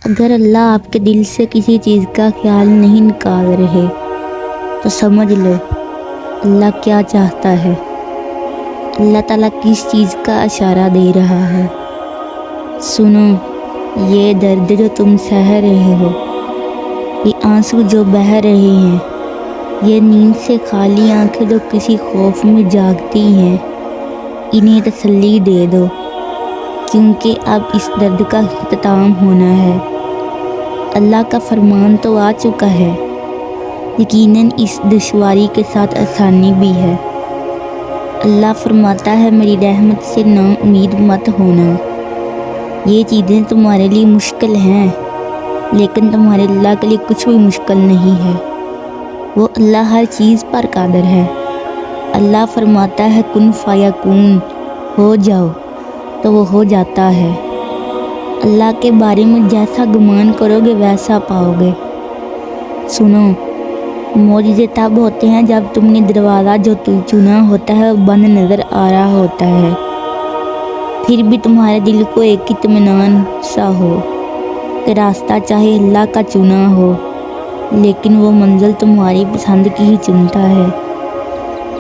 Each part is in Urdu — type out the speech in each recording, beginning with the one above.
اگر اللہ آپ کے دل سے کسی چیز کا خیال نہیں نکال رہے تو سمجھ لو اللہ کیا چاہتا ہے۔ اللہ تعالیٰ کس چیز کا اشارہ دے رہا ہے۔ سنو، یہ درد جو تم سہ رہے ہو، یہ آنسو جو بہہ رہے ہیں، یہ نیند سے خالی آنکھیں جو کسی خوف میں جاگتی ہیں، انہیں تسلی دے دو، کیونکہ اب اس درد کا اختتام ہونا ہے۔ اللہ کا فرمان تو آ چکا ہے، یقیناً اس دشواری کے ساتھ آسانی بھی ہے۔ اللہ فرماتا ہے میری رحمت سے نا امید مت ہونا۔ یہ چیزیں تمہارے لیے مشکل ہیں، لیکن تمہارے اللہ کے لیے کچھ بھی مشکل نہیں ہے۔ وہ اللہ ہر چیز پر قادر ہے۔ اللہ فرماتا ہے کن فیکون، ہو جاؤ، تو وہ ہو جاتا ہے۔ اللہ کے بارے میں جیسا گمان کرو گے ویسا پاؤ گے۔ سنو، معجزے تب ہوتے ہیں جب تم نے دروازہ جو چنا ہوتا ہے وہ بند نظر آ رہا ہوتا ہے، پھر بھی تمہارے دل کو ایک اطمینان سا ہو کہ راستہ چاہے اللہ کا چنا ہو، لیکن وہ منزل تمہاری پسند کی ہی چنتا ہے۔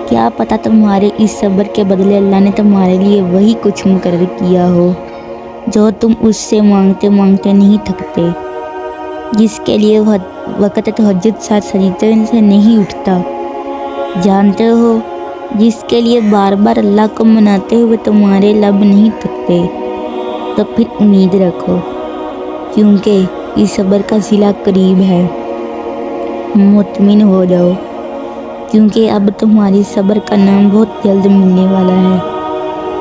کیا پتہ تمہارے اس صبر کے بدلے اللہ نے تمہارے لیے وہی کچھ مقرر کیا ہو جو تم اس سے مانگتے مانگتے نہیں تھکتے، جس کے لیے وقت تہجد سر سجدے سے نہیں اٹھتا، جانتے ہو، جس کے لیے بار بار اللہ کو مناتے ہوئے تمہارے لب نہیں تھکتے۔ تو پھر امید رکھو، کیونکہ اس صبر کا صلہ قریب ہے۔ مطمئن ہو جاؤ، کیونکہ اب تمہاری صبر کا نام بہت جلد ملنے والا ہے۔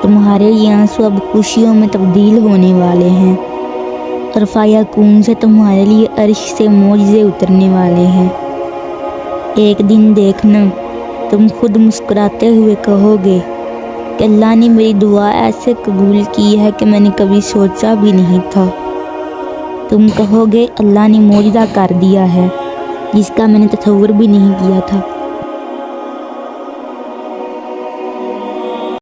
تمہارے یہ آنسو اب خوشیوں میں تبدیل ہونے والے ہیں، اور فیکون سے تمہارے لیے عرش سے معجزے اترنے والے ہیں۔ ایک دن دیکھنا، تم خود مسکراتے ہوئے کہو گے کہ اللہ نے میری دعا ایسے قبول کی ہے کہ میں نے کبھی سوچا بھی نہیں تھا۔ تم کہو گے اللہ نے معجزہ کر دیا ہے جس کا میں نے تصور بھی نہیں کیا تھا۔